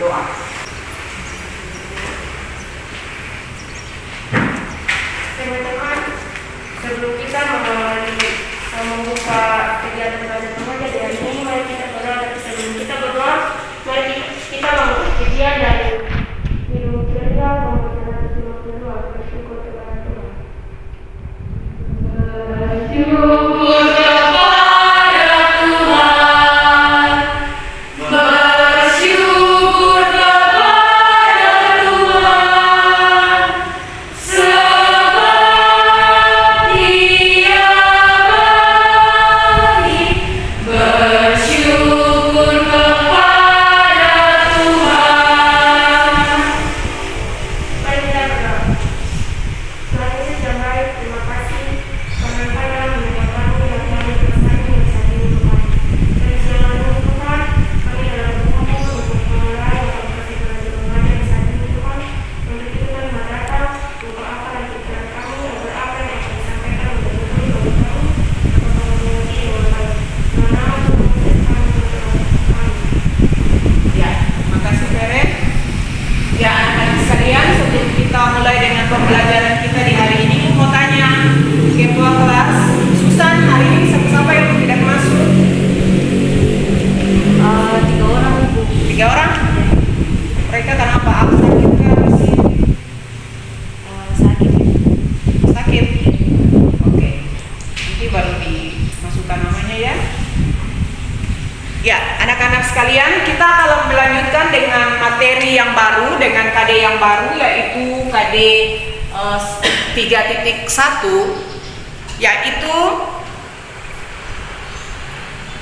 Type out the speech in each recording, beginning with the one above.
Doa. Teman-teman, sebelum kita membuka kegiatan belajar mengajar di hari ini, mari kita berdoa. Sebelum kita berdoa, mari kita membuka kegiatan dari minum ceria, membaca firman Tuhan, bersyukur kepada Tuhan. Bersyukur kepada Tuhan, bersyukur kepada Tuhan, sebab Dia baik. Bersyukur kepada Tuhan. Mari kita berdoa. Tuhan Yesus yang baik, terima kasih karena Engkau telah menyediakan yang kami bersaing di saat ini Tuhan. Dan siang hari ini Tuhan, kami telah berkumpul untuk memulai yang kami kasih belajar mengajar di saat ini Tuhan. Untuk itu kami datang untuk apa dan pikiran kami agar apa yang akan disampaikan menjadi bagi kami atau mengerti dengan baik. Dalam nama Tuhan Yesus kami berdoa. Amin. Ya, makasih Feren. Ya, anak-anak sekalian, sebelum kita mulai dengan pembelajaran kita di hari ini, mau tanya ketua kelas, Susan, hari ini siapa yang tidak masuk? 3 orang Ibu. 3 orang? Mereka kenapa? Absen gitu ya, misi? Sakit. Sakit? Oke, nanti baru dimasukkan namanya ya. Ya, anak-anak sekalian, kita akan melanjutkan dengan materi yang baru, dengan KD yang baru, yaitu KD 3.1, yaitu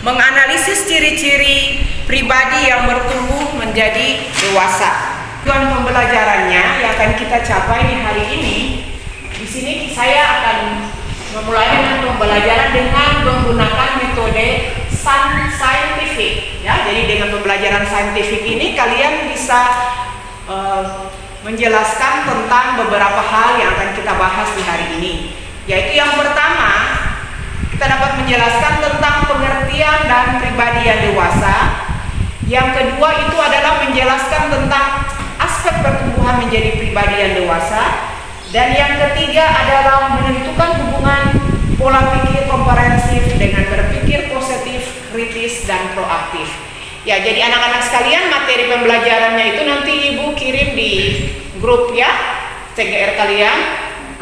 menganalisis ciri-ciri pribadi yang bertumbuh menjadi dewasa. Tujuan pembelajarannya yang akan kita capai di hari ini, di sini saya akan memulai dengan pembelajaran dengan menggunakan metode scientific. Ya, jadi dengan pembelajaran saintifik ini kalian bisa menjelaskan tentang beberapa hal yang akan kita bahas di hari ini. Yaitu yang pertama, kita dapat menjelaskan tentang pengertian dan pribadi yang dewasa. Yang kedua itu adalah menjelaskan tentang aspek pertumbuhan menjadi pribadi yang dewasa. Dan yang ketiga adalah menentukan hubungan pola pikir komprehensif dengan berpikir positif, kritis, dan proaktif. Ya, jadi anak-anak sekalian, materi pembelajarannya itu nanti Ibu kirim di grup ya, CGR kalian,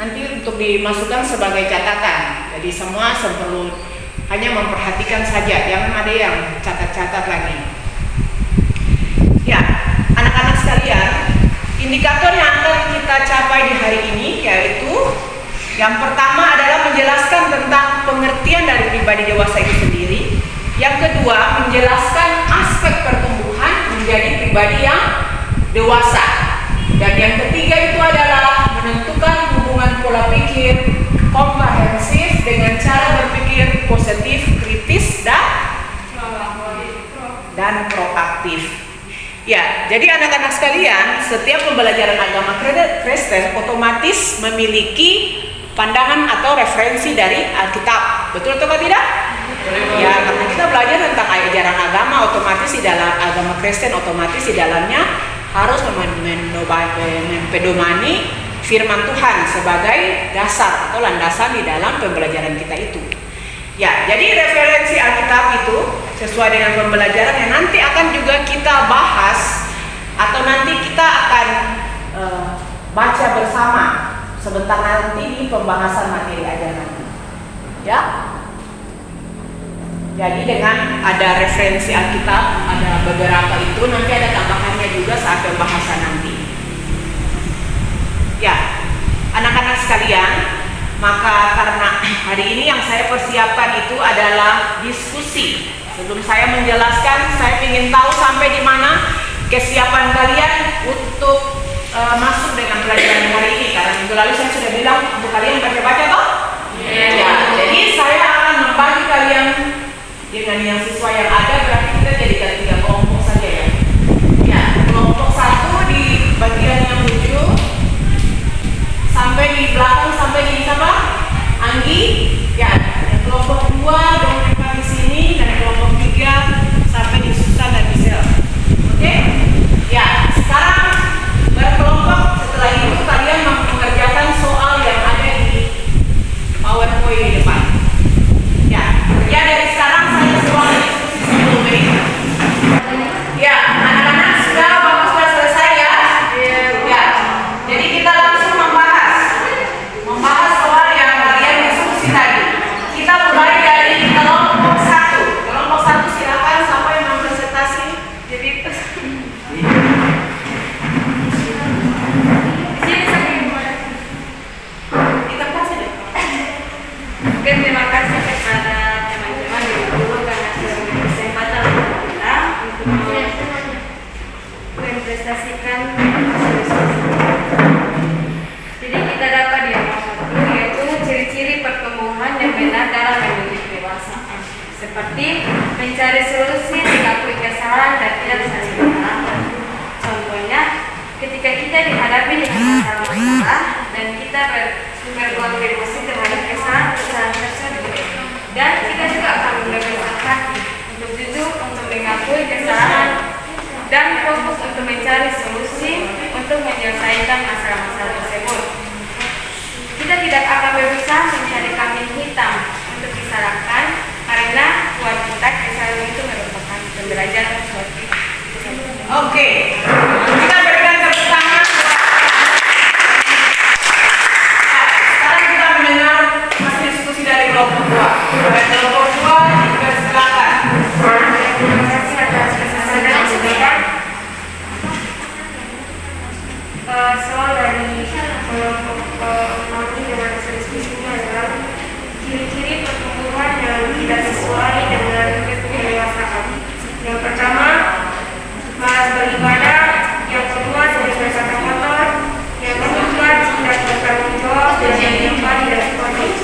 nanti untuk dimasukkan sebagai catatan. Jadi semua perlu hanya memperhatikan saja, jangan ada yang catat-catat lagi. Ya, anak-anak sekalian, indikator yang akan kita capai di hari ini yaitu yang pertama adalah menjelaskan tentang pengertian dari pribadi dewasa itu sendiri. Yang kedua, menjelaskan aspek pertumbuhan menjadi pribadi yang dewasa. Dan yang ketiga itu adalah menentukan hubungan pola pikir komprehensif dengan cara berpikir positif, kritis, dan proaktif. Ya, jadi anak-anak sekalian, setiap pembelajaran agama Kristen otomatis memiliki pandangan atau referensi dari Alkitab. Betul atau tidak? Ya, karena kita belajar tentang ajaran agama, otomatis di dalam agama Kristen otomatis di dalamnya harus mempedomani firman Tuhan sebagai dasar atau landasan di dalam pembelajaran kita itu. Ya, jadi referensi Alkitab itu sesuai dengan pembelajaran yang nanti akan juga kita bahas atau nanti kita akan baca bersama sebentar nanti di pembahasan materi ajaran. Ya. Jadi dengan ada referensi Alkitab, ada beberapa itu, nanti ada tambahannya juga saat pembahasan nanti. Ya, anak-anak sekalian, maka karena hari ini yang saya persiapkan itu adalah diskusi. Sebelum saya menjelaskan, saya ingin tahu sampai di mana kesiapan kalian untuk masuk dengan pelajaran hari ini. Karena minggu lalu saya sudah bilang untuk kalian baca-baca toh? Ya, jadi saya akan membagi kalian dengan yang siswa yang ada, berarti kita jadikan 3 kelompok saja ya. Ya, kelompok 1 di bagian yang ujung sampai di belakang sampai di siapa? Anggi. Ya, yang kelompok 2 dengan mereka di sini dan kelompok 3 sampai di Susan dan Michelle. Oke? manifestasikan jadi kita dapat di nomor 1 yaitu ciri-ciri pertumbuhan yang benar dalam menuju kedewasaan, seperti mencari solusi, mengakui kesalahan dan tidak saling menyalahkan. Contohnya, ketika kita dihadapi dengan masalah-masalah dan kita berkontribusi terhadap kesalahan tersebut, dan kita juga akan mendapat hati untuk jujur untuk mengakui kesalahan dan fokus untuk mencari solusi untuk menyelesaikan masalah-masalah tersebut. Kita tidak akan berusaha mencari kambing hitam untuk disalahkan karena buat kita kesalahan itu merupakan pembelajaran buat kita. Oke, kita berikan tepuk tangan. Sekarang kita mendengar hasil diskusi dari kelompok 2. Dari kelompok 2 dipersilakan. Terima kasih atas kesempatan yang diberikan. Soal dari kelompok kami dengan hasil diskusinya adalah ciri-ciri pertumbuhan yang tidak sesuai dengan kedewasaan. Yang pertama, malas beribadah. Yang kedua, sering berkata kotor. Yang ketiga, tidak bertanggung jawab. Dan yang keempat, tidak sportif.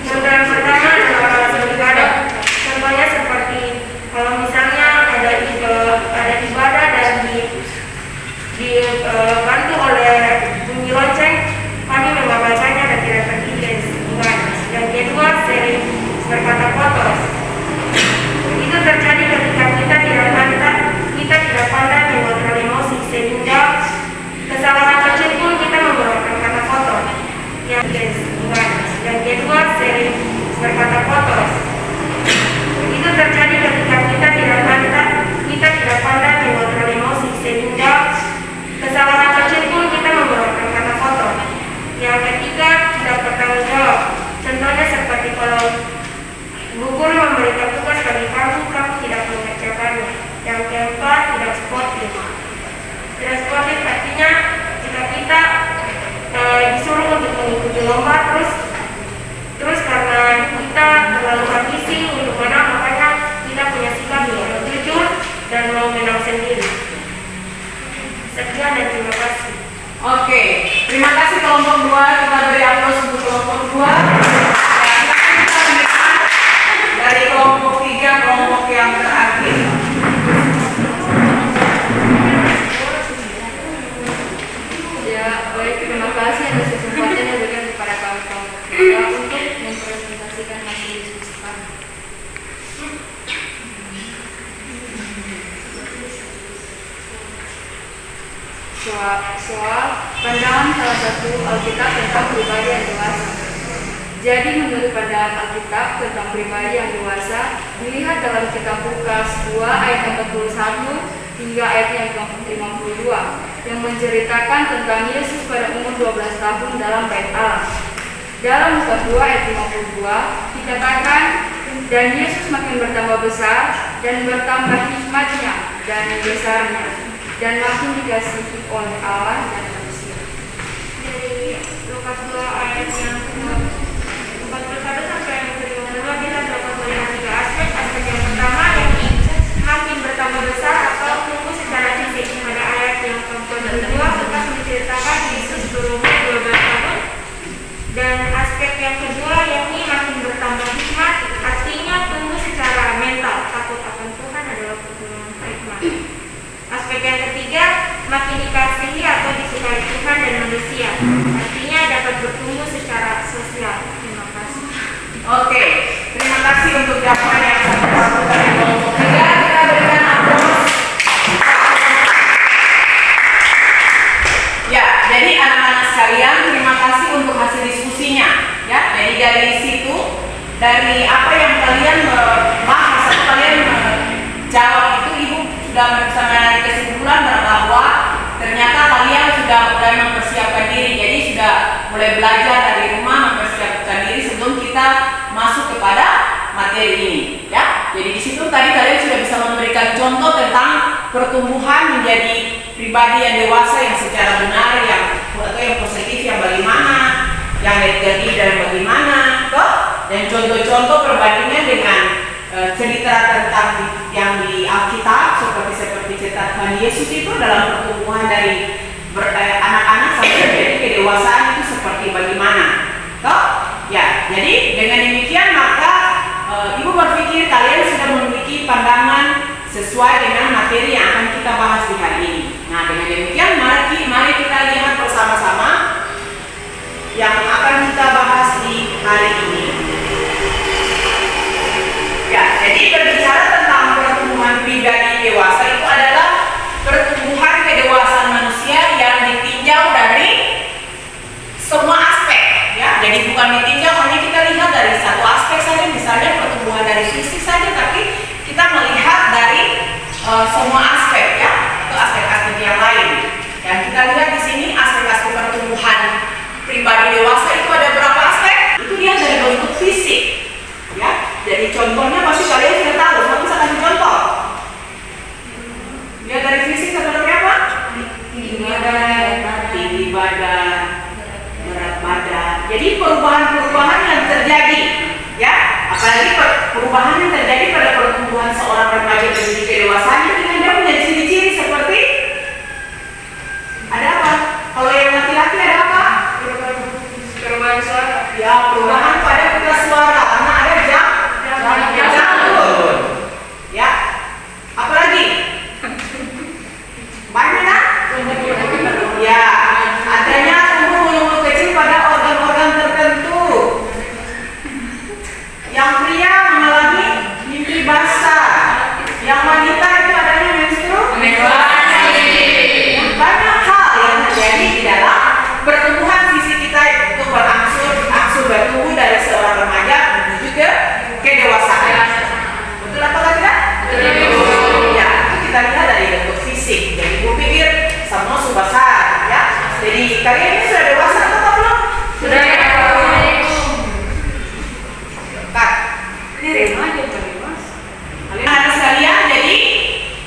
Yang pertama adalah malas beribadah. Contohnya seperti kalau misalnya ada ibadah dan dibantu oleh bunyi lonceng, kami membacanya dan tidak tertidur. Yang kedua, sering berkata kotor. Itu terjadi ketika kita tidak pandai mengontrol emosi, sehingga kesalahan kecil pun kita mengeluarkan kata kotor. Yang kedua, sering berkata kotor. Itu terjadi ketika kita tidak pandai mengontrol emosi, sehingga kesalahan kecil pun kita mengeluarkan kata kotor. Yang ketiga, tidak bertanggung jawab. Contohnya seperti kalau bu guru memberikan tugas bagi kamu tidak mengerjakannya. Yang keempat, tidak sportif. Tidak sportif artinya jika kita disuruh untuk mengikuti lomba terus karena kita terlalu ambisi untuk menang, makanya kita punya sikap yang jujur dan mau menang sendiri. Sekian dan terima kasih. Oke, terima kasih kelompok 2. Kita beri aplaus untuk kelompok 2. Kita mendengar dari kelompok 3, kelompok yang terakhir. Ya, baik, terima kasih atas kesempatan yang diberikan kepada kawan-kawan kita untuk mempresentasikan hasil diskusi kami. Soal pandangan salah satu Alkitab tentang pribadi yang dewasa. Jadi menurut pandangan Alkitab tentang pribadi yang dewasa, dilihat dalam kitab Lukas 2 ayat 41 hingga ayat yang 52 yang menceritakan tentang Yesus pada umur 12 tahun dalam bait Allah. Dalam Lukas 2 ayat 52 dikatakan, dan Yesus makin bertambah besar dan bertambah hikmatnya dan besarnya dan makin dikasihi oleh Allah dan manusia. Dari Lukas 2 ayat yang 41 sampai yang ke-52 kita dapat melihat 3 aspek. Aspek yang pertama yakni makin bertambah besar atau tumbuh secara fisik. Pada ayat yang ke-42 Lukas menceritakan Yesus berumur 12 tahun. Dan aspek yang kedua yakni makin bertambah hikmat, artinya tumbuh secara mental. Takut akan Tuhan adalah pertumbuhan hikmat. Aspek yang ketiga, makin dikasihi atau disukai Tuhan dan manusia. Artinya dapat bertumbuh secara sosial. Terima kasih. Oke, terima kasih untuk jawaban yang sangat bagus dari kelompok 3. Kita berikan aplaus. Ya, jadi anak-anak sekalian, terima kasih untuk hasil diskusinya. Ya, jadi dari situ, dari apa yang kalian bahas atau kalian jawab itu, Ibu sudah bisa menarik kesimpulan bahwa ternyata kalian sudah mulai mempersiapkan diri. Jadi sudah mulai belajar dari rumah mempersiapkan diri sebelum kita masuk kepada materi ini. Ya, jadi di situ tadi kalian sudah bisa memberikan contoh tentang pertumbuhan menjadi pribadi yang dewasa yang secara benar, atau yang positif yang bagaimana, yang negatif dan bagaimana, toh? Dan contoh-contoh perbandingan dengan cerita tentang yang di Alkitab seperti cetakan Yesus itu dalam pertumbuhan pertumbuhan dari anak-anak sampai menjadi kedewasaan itu seperti bagaimana. Toh? Ya, jadi dengan demikian maka Ibu berpikir kalian sudah memiliki pandangan sesuai dengan materi yang akan kita bahas di hari ini. Nah, dengan demikian mari kita lihat bersama-sama yang akan kita bahas di hari ini. Ya, jadi berbicara tentang pertumbuhan pribadi dewasa itu adalah pertumbuhan kedewasaan manusia yang ditinjau dari semua aspek, ya. Jadi bukan ditinjau hanya kita lihat dari satu aspek saja, misalnya pertumbuhan dari fisik saja, tapi kita melihat dari semua aspek, ya, atau aspek-aspek yang lain. Dan kita lihat di sini aspek-aspek pertumbuhan pribadi dewasa itu ada berapa aspek? Itu dia dari bentuk fisik, ya. Jadi contohnya pasti kalian sudah tahu. Saya bisa kasih contoh. Lihat dari fisik seperti apa? Tinggi badan, berat badan. Jadi perubahan-perubahan yang terjadi, ya, apalagi perubahan yang terjadi pada pertumbuhan seorang remaja menuju kedewasaan itu dengan dia punya ciri-ciri seperti ada apa? Kalau yang laki-laki ada apa? Perubahan suara. Ya, perubahan pada pita suara karena ada jantung. Ya, apalagi? Banyak kan? Ya, adanya tumbuh kecil pada organ-organ tertentu. Yang pria mengalami mimpi basah. Yang wanita itu adanya menstruasi. Banyak hal yang terjadi di dalam pertumbuhan fisik kita itu berangsur bertumbuh dari seorang remaja menuju ke kedewasaan. Betul atau tidak? Betul. Ya, itu kita lihat dari bentuk fisik. Jadi gue pikir semua sudah besar, ya. Jadi kalian ini sudah dewasa atau belum? Sudah. Kak, Ini remaja atau dewasa? kalian ada sekalian, jadi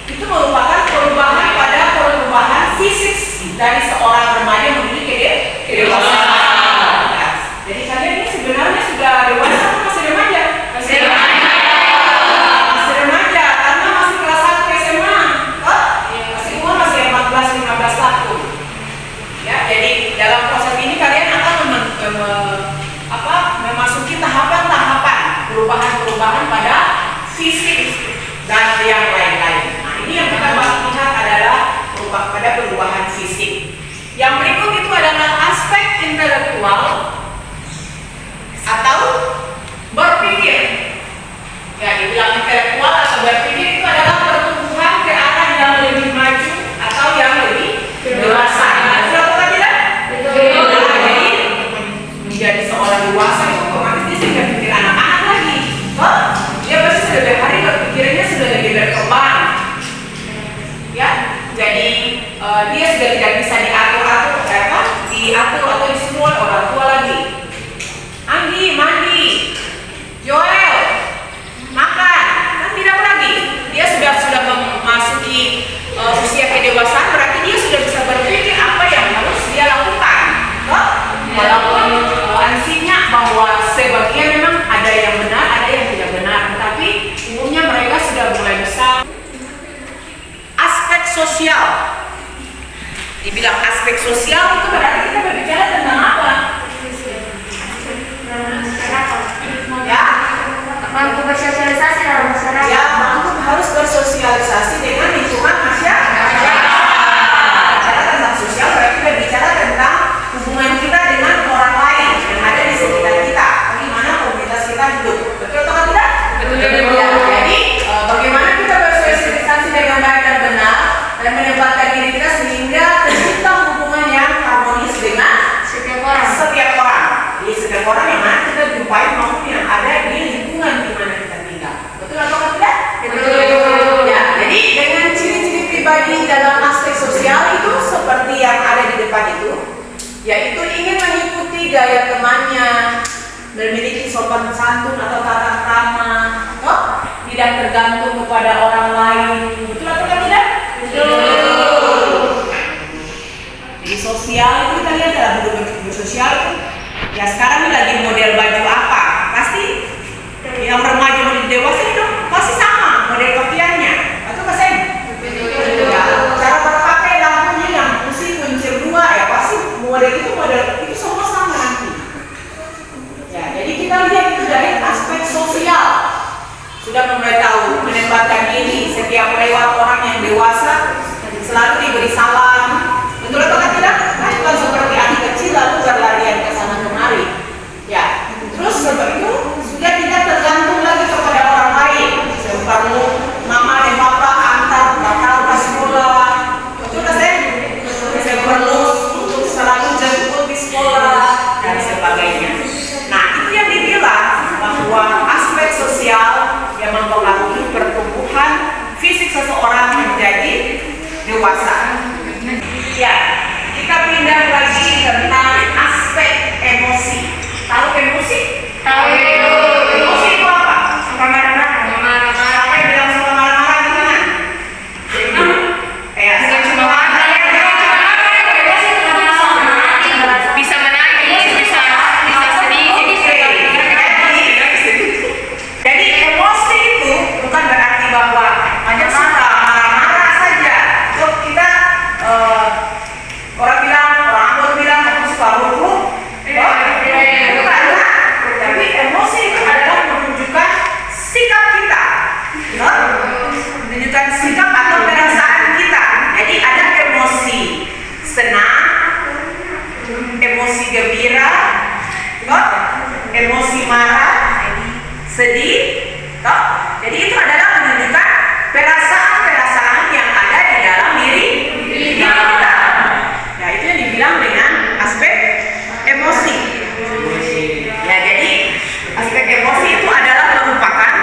itu merupakan perubahan fisik dari seorang remaja menuju kedewasaan. Ya. Jadi kalian ini sebenarnya sudah dewasa atau masih remaja? Masih remaja. Masih remaja karena masih kelas 1 SMA. Oh? Masih umur masih 14-15 tahun. Ya, jadi dalam proses ini kalian akan memasuki tahapan-tahapan perubahan-perubahan pada fisik dan yang lain-lain. Nah, ini yang kita lihat adalah perubahan fisik. Yang berikut itu adalah aspek intelektual atau berpikir. Ya, dibilang intelektual atau berpikir itu adalah pertumbuhan ke arah yang lebih maju atau yang lebih dewasa. Betul atau tidak? Betul. Jadi menjadi seorang dewasa itu otomatis dia sudah pikir anak-anak lagi. Oh, dia pasti sudah hari berpikirnya sudah lebih berkembang. Ya, jadi dia sudah tidak bisa diatur atau disuruh oleh orang tua lagi. Anggi, mandi, Joel, makan, kan tidak lagi. Dia sudah memasuki usia kedewasaan, berarti dia sudah bisa berpikir apa yang harus dia lakukan. Walaupun ansinya bahwa sebagian memang ada yang benar, ada yang tidak benar, tetapi umumnya mereka sudah mulai bisa. Aspek sosial. Dibilang aspek sosial itu berarti kita berbicara tentang apa? Ya, Mampu bersosialisasi dalam masyarakat. ya mampu harus bersosialisasi dengan lingkungan masyarakat. Bicara tentang sosial berarti berbicara tentang hubungan kita dengan orang lain yang ada di sekitar kita. Bagaimana komunitas kita hidup. Betul atau tidak? Betul. Ya, jadi bagaimana kita bersosialisasi dengan baik dan benar dan menempatkan diri kita sehingga tercipta hubungan yang harmonis dengan Setiap orang. setiap orang. Jadi setiap orang yang mana kita jumpai maupun yang ada di lingkungan di mana kita tinggal. Betul atau tidak? Betul. Ya, jadi dengan ciri-ciri pribadi dalam aspek sosial itu seperti yang ada di depan itu, yaitu ingin mengikuti gaya temannya, memiliki sopan santun atau tata krama, atau tidak tergantung kepada orang lain. Betul atau tidak? Betul. Jadi sosial itu kita lihat dalam bersosial itu. Ya sekarang ini lagi model baju apa? Pasti yang remaja menuju dewasa itu pasti sama model pakaiannya. Atau kasih? Ya, cara berpakaian lampunya Ya, kita pindah lagi tentang aspek emosi. Tahu emosi? Tahu. Emosi itu apa? Marah-marah. Siapa yang bilang suka marah-marah di mana? Ya, Bukan cuma marah. Bisa menangis, bisa sedih. Jadi emosi itu bukan berarti bahwa hanya suka marah-marah saja. Terus kita orang bilang aku suka rusuh. Bukan. Tapi emosi itu adalah menunjukkan sikap kita, menunjukkan sikap atau perasaan kita. Jadi ada emosi senang, emosi gembira, emosi marah, sedih. Jadi itu adalah menunjukkan perasaan-perasaan yang ada di dalam diri kita. Ya, itu yang dibilang dengan aspek emosi. Ya, jadi aspek emosi itu adalah merupakan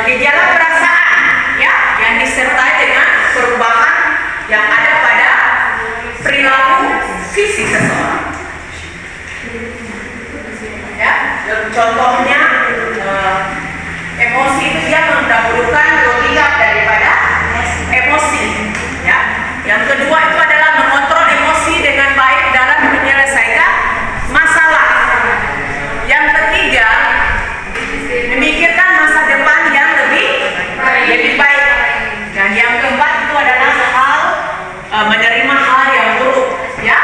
gejala perasaan, ya, yang disertai dengan perubahan yang ada pada perilaku fisik seseorang. Ya, contohnya emosi itu dia mendahulukan logika daripada emosi. Ya, yang kedua itu adalah mengontrol emosi dengan baik dalam menyelesaikan masalah. Yang ketiga, memikirkan masa depan yang lebih baik. Dan yang keempat itu adalah menerima hal yang buruk, ya,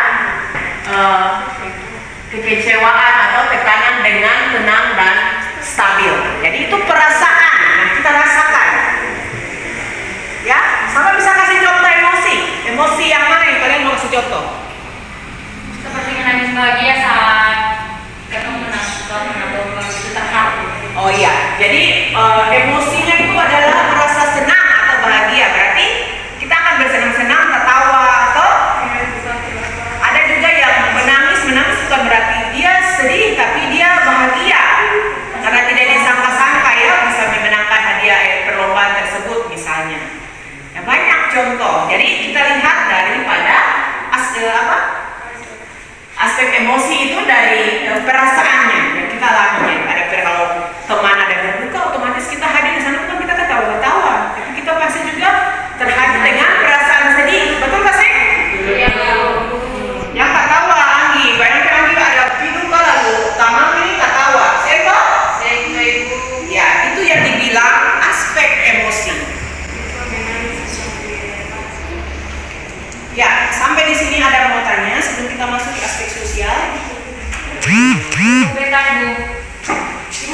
kekecewaan atau tekanan dengan tenang dan stabil. Jadi itu perasaan yang kita rasakan. Ya, sama bisa kasih contoh emosi. Emosi yang mana yang kalian mau kasih contoh? Seperti menangis bahagia saat ketemu menang itu terharu. Oh iya, jadi emosinya itu adalah merasa senang atau bahagia. Berarti kita akan bersenang-senang, tertawa, atau ada juga yang menangis bukan berarti dia sedih, tapi dia bahagia karena tidak disangka-sangka ya bisa memenangkan hadiah perlombaan tersebut misalnya. Ya, banyak contoh. Jadi kita lihat daripada aspek emosi itu dari perasaannya yang kita alami. Ada kalau teman ada berduka, otomatis kita hadir di sana bukan kita ketawa-ketawa, tapi kita pasti juga terhadir dengan perasaan sedih. Betul nggak sih? Iya. Yang ketawa Anggi, bayangkan Anggi ada piduka lalu taman ini ketawa. Seko? Ya, itu yang dibilang aspek emosi. Ya, sampai di sini ada mau tanya sebelum kita masuk ke aspek sosial. Ibu,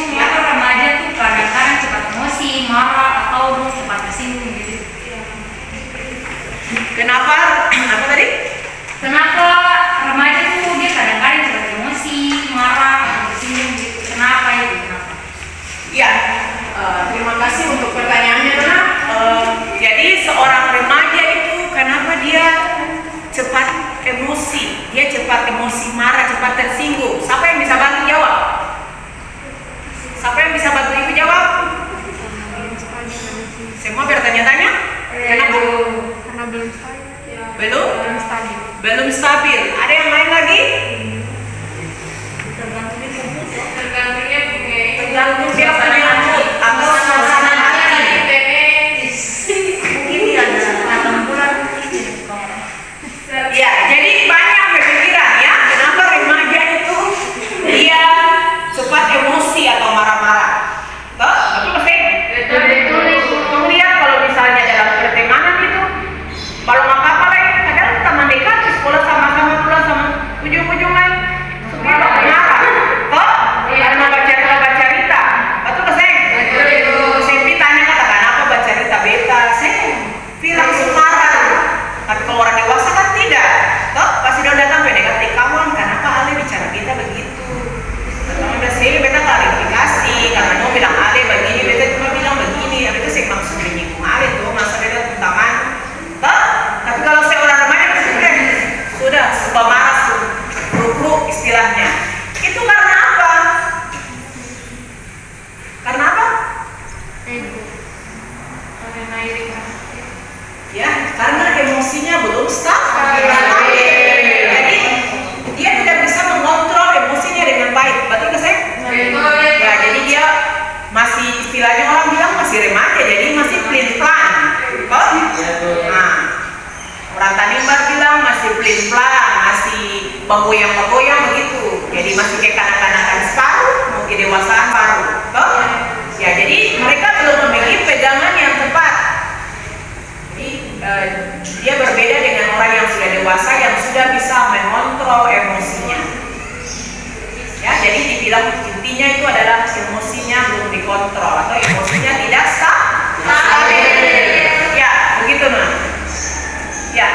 mengapa remaja tuh kadang-kadang cepat emosi, marah, atau cepat tersinggung gitu? Kenapa? Apa tadi? Kenapa remaja tuh dia kadang-kadang cepat emosi, marah, atau tersinggung gitu? Kenapa itu? Kenapa? Ya, terima kasih untuk pertanyaannya, Nana. Jadi seorang remaja itu kenapa dia cepat emosi? Dia cepat emosi, marah, cepat tersinggung. Siapa yang bisa bantu jawab? Siapa yang bisa bantu ibu jawab? Semua bertanya-tanya? Kenapa? Karena belum stabil. Belum stabil. Ada yang lain lagi? Tergantung dia punya mood atau suasana hati. Mungkin dia ada 6 bulan. Ya, jadi banyak pemikiran ya. Kenapa remaja itu dia cepat emosi atau marah-marah? Tapi pasti lihat kalau misalnya dalam pertemanan itu, kalau apa-apa lagi, kadang teman dekat sekolah sama-sama pulang sama ujung-ujung lain, suka marah. Karena baca cerita, betul nggak sih? Sempi tanya katakan apa baca cerita beta, saya bilang langsung marah. Tapi kalau orang dewasa kan tidak, toh? plan, masih bergoyang-bergoyang begitu. Jadi masih kayak kanak-kanakan separuh, mau ke dewasaan baru. Toh? Ya, jadi mereka belum memiliki pegangan yang tepat. Jadi dia berbeda dengan orang yang sudah dewasa yang sudah bisa mengontrol emosinya. Ya, jadi dibilang intinya itu adalah emosinya belum dikontrol atau emosinya tidak stabil. Ya, begitu nah. Ya,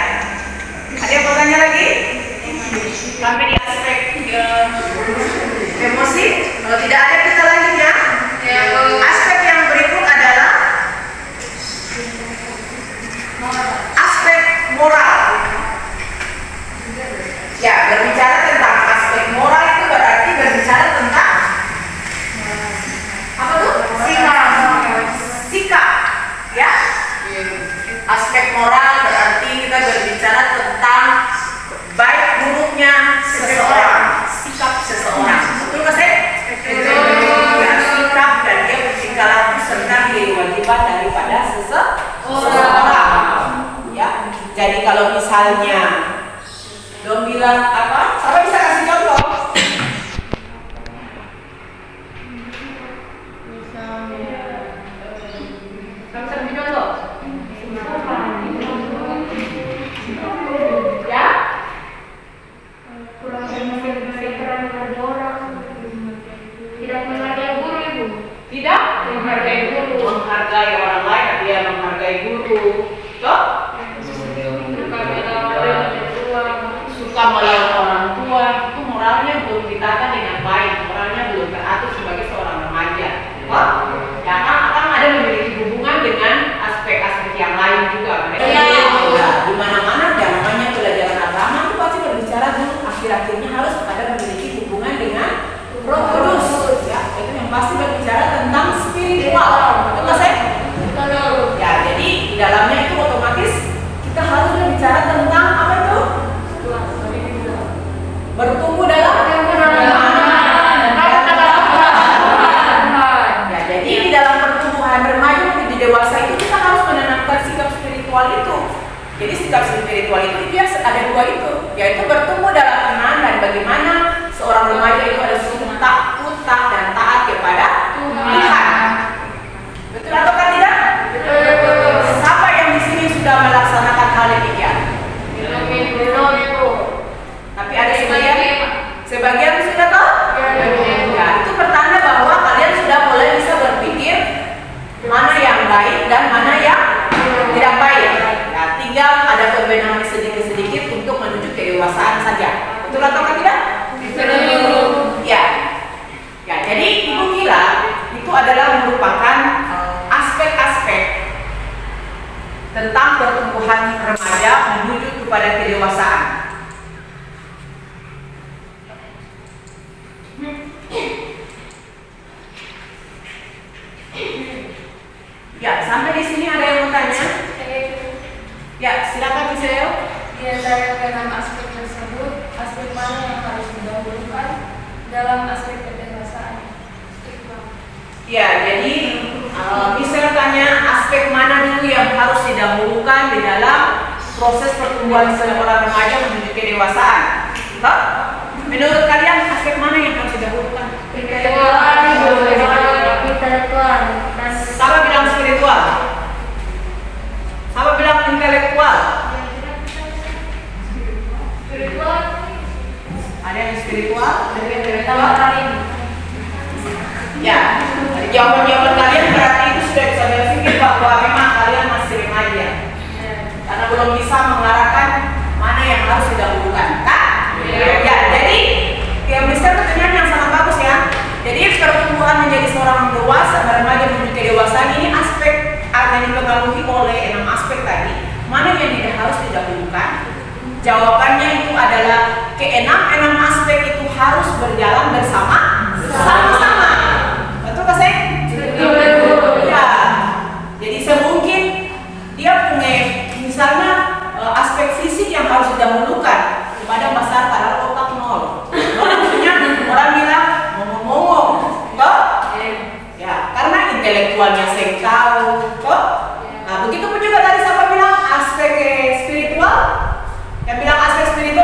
ada yang mau tanya lagi? Sampai di aspek emosi. Kalau tidak ada kita lanjut ya. Aspek yang berikut adalah aspek moral. Ya, berbicara tentang aspek moral itu berarti berbicara tentang apa tuh? Sikap. Ya. Aspek moral berarti kita berbicara tentang baik buruknya seseorang, sikap seseorang. Betul nggak sih? Ya, sikap dan dia bertingkah laku serta kewajiban daripada seseorang. Ya, jadi kalau misalnya dong bilang apa? Siapa bisa kasih contoh? Kamu bisa kasih contoh? Ya? Kurang veteran pada orang, tidak menghargai guru ibu. Tidak menghargai guru, menghargai orang lain, dia menghargai guru. Toh? Suka melawan orang tua, itu moralnya belum ditata dengan baik, moralnya belum teratur sebagai seorang remaja. Oh, ya kan ada memiliki hubungan dengan aspek-aspek yang lain juga. Di mana-mana namanya pelajaran agama itu pasti berbicara dulu akhir-akhirnya harus ada memiliki hubungan dengan Roh Kudus. Ya, itu yang pasti berbicara tentang spiritual. Betul nggak sih? Ya, jadi di dalamnya itu otomatis kita harus berbicara tentang apa itu? Bertumbuh dalam ya, jadi di dalam pertumbuhan remaja menuju dewasa itu kita harus menanamkan sikap spiritual itu. Jadi sikap spiritual itu dia ada dua itu, yaitu bertumbuh dalam iman dan bagaimana seorang remaja itu harus takut dan taat kepada Tuhan. Betul atau tidak? Siapa yang di sini sudah melaksanakan hal demikian? Belum itu. Tapi ada sebagian sudah tahu? Ya, itu pertanda bahwa kalian sudah mulai bisa berpikir mana yang baik dan mana yang tidak baik. Ya, tinggal ada pembenahan sedikit-sedikit untuk menuju kedewasaan saja. Betul atau tidak? Ya. Ya, jadi ibu kira itu adalah merupakan aspek-aspek tentang pertumbuhan remaja menuju kepada kedewasaan. Ya, sampai di sini ada yang mau tanya? Ya, silakan Michelle. Di antara keenam aspek tersebut, aspek mana yang harus didahulukan dalam aspek kedewasaan? Ya, jadi Michelle tanya aspek mana dulu yang harus didahulukan di dalam proses pertumbuhan seorang remaja menuju kedewasaan. Menurut kalian aspek mana yang harus didahulukan? Intelektual. Siapa bilang spiritual? Siapa bilang intelektual? Spiritual. Ada yang spiritual? Ada yang intelektual? Ya, dari jawaban-jawaban kalian berarti itu sudah bisa berpikir bahwa memang kalian masih remaja, karena belum bisa mengarahkan mana yang harus didahulukan, kan? Ya, jadi yang bisa pertanyaan yang sangat bagus ya. Jadi pertumbuhan menjadi seorang dewasa, remaja menuju kedewasaan ini aspek akan dipengaruhi oleh 6 aspek tadi. Mana yang tidak harus didahulukan? Jawabannya itu adalah keenam aspek itu harus berjalan bersama-sama. Betul nggak sih? Betul. Ya. Jadi semungkin dia punya misalnya aspek fisik yang harus didahulukan kepada besar padahal otak nol. Maksudnya orang bilang ngomong-ngomong, toh? Ya, karena intelektualnya sengkau, toh? Nah, begitu pun juga tadi siapa bilang aspek spiritual? Yang bilang aspek spiritual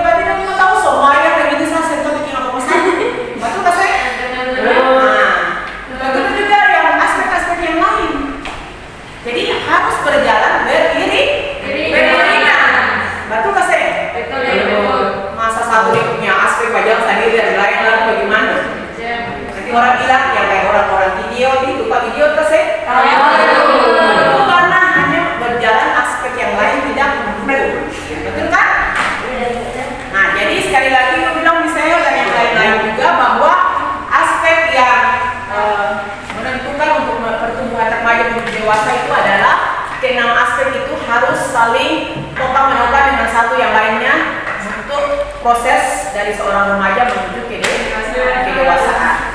satu dia punya aspek wajah sendiri dan lain lalu bagaimana? Nanti orang bilang yang kayak orang-orang video itu pak video terus itu karena hanya berjalan aspek yang lain tidak mendukung, betul kan? Nah jadi sekali lagi aku bilang misalnya dan yang lain-lain juga bahwa aspek yang menentukan untuk pertumbuhan remaja menuju dewasa itu adalah keenam aspek itu harus saling potong-menopang dengan satu yang lainnya untuk proses dari seorang remaja menuju kedewasaan.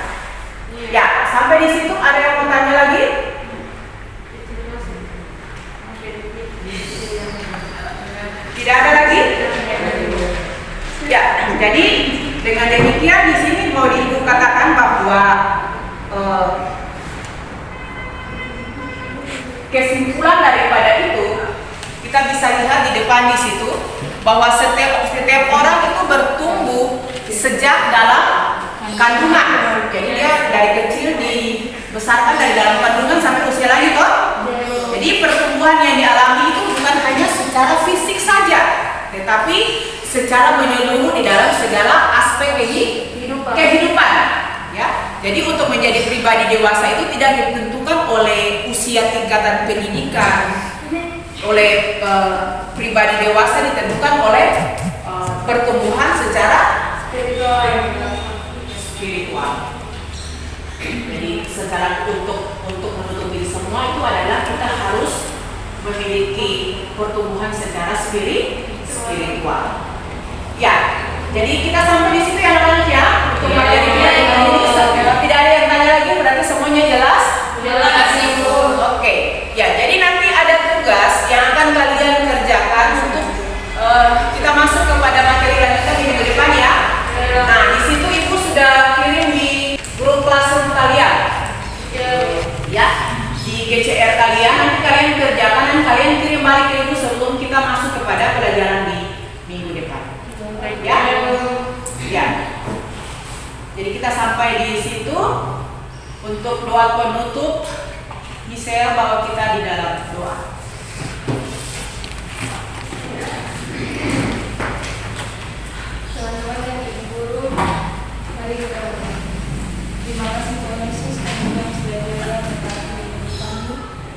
Ya, sampai di situ ada yang mau tanya lagi? Tidak ada lagi? Ya, jadi dengan demikian di sini mau Ibu katakan bahwa kesimpulan daripada itu kita bisa lihat di depan di situ bahwa setiap orang itu bertumbuh sejak dalam kandungan. Jadi dia dari kecil dibesarkan dari dalam kandungan sampai usia lahir toh. Jadi pertumbuhan yang dialami itu bukan hanya secara fisik saja, tetapi secara menyeluruh di dalam segala aspek kehidupan. Ya. Jadi untuk menjadi pribadi dewasa itu tidak ditentukan oleh usia tingkatan pendidikan, oleh pribadi dewasa ditentukan oleh pertumbuhan secara spiritual. Jadi secara untuk menutupi semua itu adalah kita harus memiliki pertumbuhan secara spiritual. Ya, jadi kita sampai di situ ya anak-anak ya untuk materi kita ini. Tidak ada yang tanya lagi, berarti semuanya jelas? Jelas Ibu. Oke, ya jadi nanti ada tugas yang akan kalian kerjakan untuk kita masuk kepada materi lanjutan di minggu depan ya. Nah di situ Ibu sudah kirim di grup classroom kalian, ya di GCR kalian. Nanti kalian kerjakan dan kalian kirim balik ke Ibu sebelum kita masuk kepada pelajaran di minggu depan. Ya, ya. Jadi kita sampai di situ untuk doa penutup. Misalnya bahwa kita di dalam doa. Teman-teman yang Ibu Guru, mari kita berdoa. Terima kasih Tuhan Yesus karena sudah belajar tentang hidup kami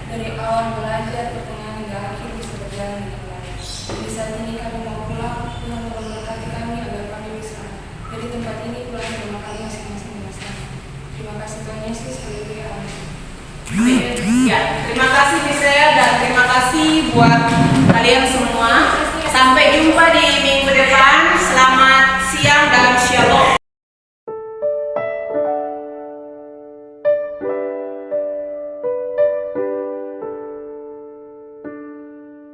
dari awal belajar pertengahan hingga akhir bisa berjalan dengan baik. Di saat ini kami mau pulang, Tuhan tolong berkati kami agar kami bisa dari tempat ini pulang ke rumah kami masing-masing dengan selamat. Terima kasih Tuhan Yesus, haleluya, amin. Ya, terima kasih Michelle dan terima kasih buat kalian